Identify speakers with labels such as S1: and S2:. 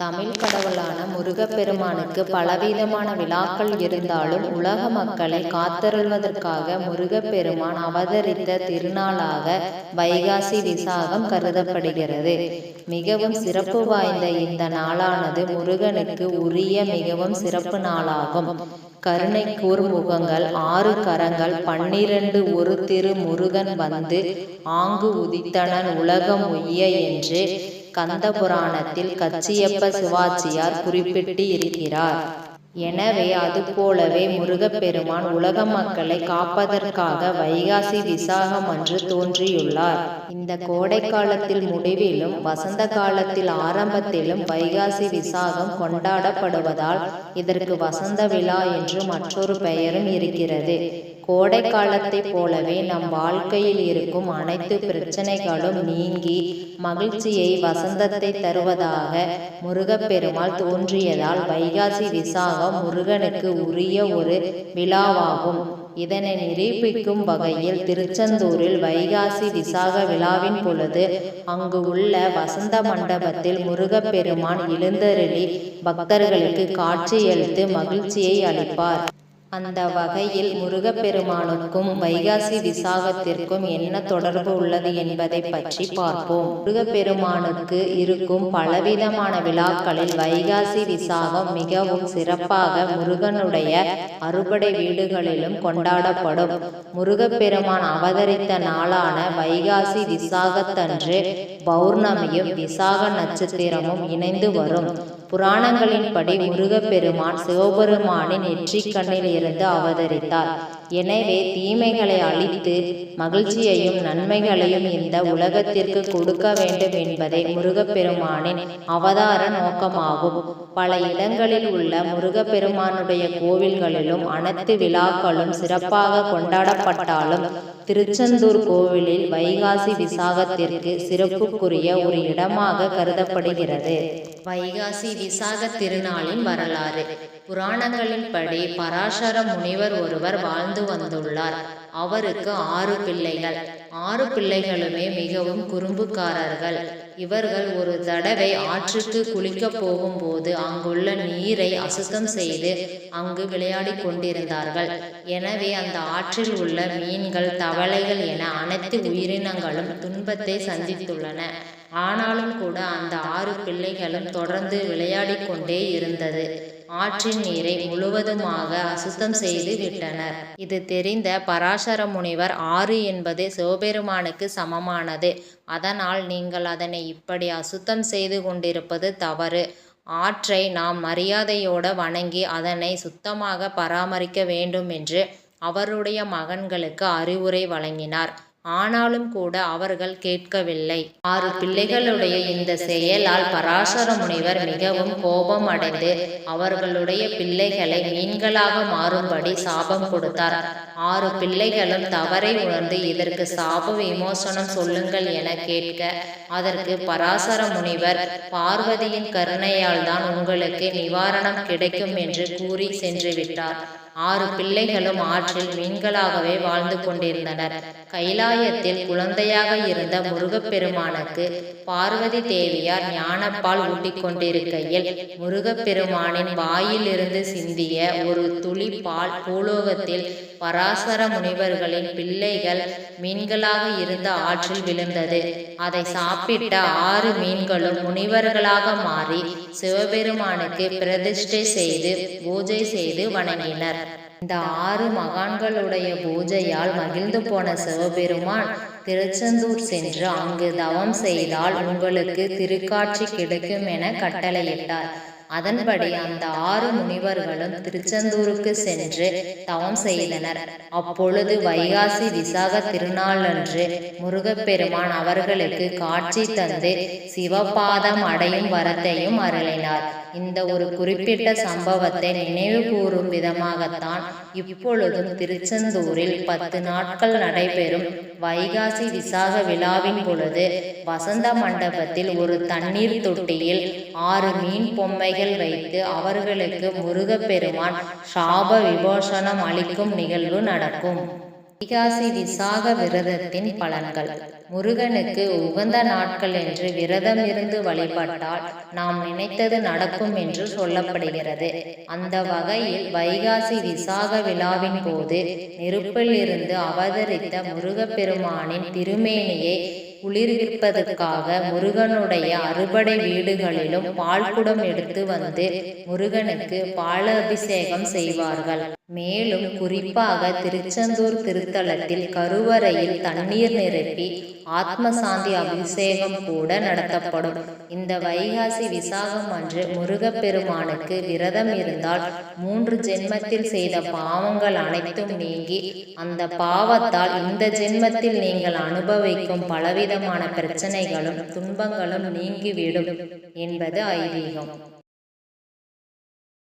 S1: தமிழ் கடவுளான முருகப்பெருமானுக்கு பலவிதமான விழாக்கள் இருந்தாலும் உலக மக்களை காத்தருள்வதற்காக முருகப்பெருமான் அவதரித்த திருநாளாக வைகாசி விசாகம் கருதப்படுகிறது. மிகவும் சிறப்பு வாய்ந்த இந்த நாளானது முருகனுக்கு உரிய மிகவும் சிறப்பு நாளாகும். கருணை கூர் முகங்கள் 6 கரங்கள் 12 ஒரு திரு முருகன் வந்து ஆங்கு உதித்தனன் உலகம் உய்ய என்று கந்த புராணத்தில் கச்சியப்ப சிவாச்சியார் குறிப்பிட்டு இருக்கிறார். எனவே அதுபோலவே முருகப்பெருமான் உலக மக்களை காப்பதற்காக வைகாசி விசாகம் அன்று தோன்றியுள்ளார். இந்த கோடை காலத்தில் முடிவிலும் வசந்த காலத்தில் ஆரம்பத்திலும் வைகாசி விசாகம் கொண்டாடப்படுவதால் இதற்கு வசந்த விழா என்று மற்றொரு பெயரும் இருக்கிறது. கோடை காலத்தை போலவே நம் வாழ்க்கையில் இருக்கும் அனைத்து பிரச்சனைகளும் நீங்கி மகிழ்ச்சியை வசந்தத்தை தருவதாக முருகப்பெருமாள் தோன்றியதால் வைகாசி விசாகம் முருகனுக்கு உரிய ஒரு விழாவாகும். இதனை நிரூபிக்கும் வகையில் திருச்செந்தூரில் வைகாசி விசாக விழாவின் பொழுது அங்கு உள்ள வசந்த மண்டபத்தில் முருகப்பெருமான் எழுந்தருளி பக்தர்களுக்கு காட்சியளித்து மகிழ்ச்சியை அளிப்பார். அந்த வகையில் முருகப்பெருமானுக்கும் வைகாசி விசாகத்திற்கும் என்ன தொடர்பு உள்ளது என்பதை பற்றி பார்ப்போம். முருகப்பெருமானுக்கு இருக்கும் பலவிதமான விழாக்களில் வைகாசி விசாகம் மிகவும் சிறப்பாக முருகனுடைய அறுபடை வீடுகளிலும் கொண்டாடப்படும். முருகப்பெருமான் அவதரித்த நாளான வைகாசி விசாகத்தன்று பௌர்ணமியும் விசாக நட்சத்திரமும் இணைந்து வரும். புராணங்களின்படி முருகப்பெருமான் சிவபெருமானின் நெற்றிக்கண்ணில் இருந்து அவதரித்தார். எனவே தீமைகளை அழித்து மகிழ்ச்சியையும் நன்மைகளையும் இந்த உலகத்திற்கு கொடுக்க வேண்டும் என்பதே முருகப்பெருமானின் அவதார நோக்கமாகும். பல இடங்களில் உள்ள முருகப்பெருமானுடைய கோவில்களிலும் அனைத்து விழாக்களும் சிறப்பாக கொண்டாடப்பட்டாலும் திருச்செந்தூர் கோவிலில் வைகாசி விசாகத்திற்கு சிறப்புக்குரிய ஒரு இடமாக கருதப்படுகிறது. வைகாசி விசாக திருநாளின் வரலாறு. புராணங்களின்படி பராசர முனிவர் ஒருவர் வாழ்ந்து வந்துள்ளார். அவருக்கு 6 பிள்ளைகள். 6 பிள்ளைகளுமே மிகவும் குறும்புக்காரர்கள். இவர்கள் ஒரு தடவை ஆற்றுக்கு குளிக்க போகும்போது அங்குள்ள நீரை அசுத்தம் செய்து அங்கு விளையாடி கொண்டிருந்தார்கள். எனவே அந்த ஆற்றில் உள்ள மீன்கள், தவளைகள் என அனைத்து உயிரினங்களும் துன்பத்தை சந்தித்துள்ளன. ஆனாலும் கூட அந்த 6 பிள்ளைகளும் தொடர்ந்து விளையாடி கொண்டே இருந்தது. ஆற்றின் நீரை முழுவதுமாக அசுத்தம் செய்து விட்டனர். இது தெரிந்த பராசர முனிவர் 6 என்பது சிவபெருமானுக்கு சமமானது. அதனால் நீங்கள் அதனை இப்படி அசுத்தம் செய்து கொண்டிருப்பது தவறு. ஆற்றை நாம் மரியாதையோடு வணங்கி அதனை சுத்தமாக பராமரிக்க வேண்டும் என்று அவருடைய மகன்களுக்கு அறிவுரை வழங்கினார். ஆனாலும் கூட அவர்கள் கேட்கவில்லை. 6 பிள்ளைகளுடைய இந்த செயலால் பராசர முனிவர் மிகவும் கோபம் அடைந்து அவர்களுடைய பிள்ளைகளை மீன்களாக மாறும்படி சாபம் கொடுத்தார். 6 பிள்ளைகளும் தவறை உணர்ந்து இதற்கு சாப விமோசனம் சொல்லுங்கள் என கேட்க அதற்கு பராசர முனிவர் பார்வதியின் கருணையால் தான் உங்களுக்கு நிவாரணம் கிடைக்கும் என்று கூறி சென்று விட்டார். 6 பிள்ளைகளும் ஆற்றில் மீன்களாகவே வாழ்ந்து கொண்டிருந்தனர். கைலாயத்தில் குழந்தையாக இருந்த முருகப்பெருமானுக்கு பார்வதி தேவியார் ஞானப்பால் ஊட்டிக் கொண்டிருக்கையில் முருகப்பெருமானின் வாயிலிருந்து சிந்திய ஒரு துளி பால் பூலோகத்தில் பராசர முனிவர்களின் பிள்ளைகள் மீன்களாக இருந்த ஆற்றில் விழுந்தது. அதை சாப்பிட்ட 6 மீன்களும் முனிவர்களாக மாறி சிவபெருமானுக்கு பிரதிஷ்டை செய்து பூஜை செய்து வணங்கினர். இந்த 6 மகான்களுடைய பூஜையால் மகிழ்ந்து போன சிவபெருமான் திருச்செந்தூர் சென்று அங்கு தவம் செய்தால் உங்களுக்கு திருக்காட்சி கிடைக்கும் என கட்டளையிட்டார். அதன்படி அந்த 6 முனிவர்களும் திருச்செந்தூருக்கு சென்று தவம் செய்தனர். அப்பொழுது வைகாசி விசாக திருநாளன்று முருகப்பெருமான் அவர்களுக்கு காட்சி தந்து சிவபாதம் அடையும் வரத்தையும் அருளினார். இந்த ஒரு குறிப்பிட்ட சம்பவத்தை நினைவு கூறும் விதமாகத்தான் இப்பொழுதும் திருச்செந்தூரில் 10 நாட்கள் நடைபெறும் வைகாசி விசாக விழாவின் பொழுது வசந்த மண்டபத்தில் ஒரு தண்ணீர் தொட்டியில் 6 மீன் பொம்மைகள் வைத்து அவர்களுக்கு முருகப்பெருமான் சாப விமோசனம் அளிக்கும் நிகழ்வு நடக்கும். வைகாசி விசாக விரதத்தின் பலன்கள். முருகனுக்கு உகந்த நாட்கள் என்று விரதம் இருந்து வழிபட்டால் நாம் நினைத்தது நடக்கும் என்று சொல்லப்படுகிறது. அந்த வகையில் வைகாசி விசாக விழாவின் போது நெருப்பில் இருந்து அவதரித்த முருகப்பெருமானின் திருமேனியை குளிர்விப்பதற்காக முருகனுடைய அறுபடை வீடுகளிலும் பால்குடம் எடுத்து வந்து முருகனுக்கு பால அபிஷேகம் செய்வார்கள். மேலும் குறிப்பாக திருச்செந்தூர் திருத்தலத்தில் கருவறையில் தண்ணீர் நிரப்பி ஆத்மசாந்தி அபிஷேகம் கூட நடத்தப்படும். இந்த வைகாசி விசாகம் அன்று முருகப்பெருமானுக்கு விரதம் இருந்தால் 3 ஜென்மத்தில் செய்த பாவங்கள் அனைத்தும் நீங்கி அந்த பாவத்தால் இந்த ஜென்மத்தில் நீங்கள் அனுபவிக்கும் பலவிதமான பிரச்சனைகளும் துன்பங்களும் நீங்கிவிடும் என்பது ஐதீகம்.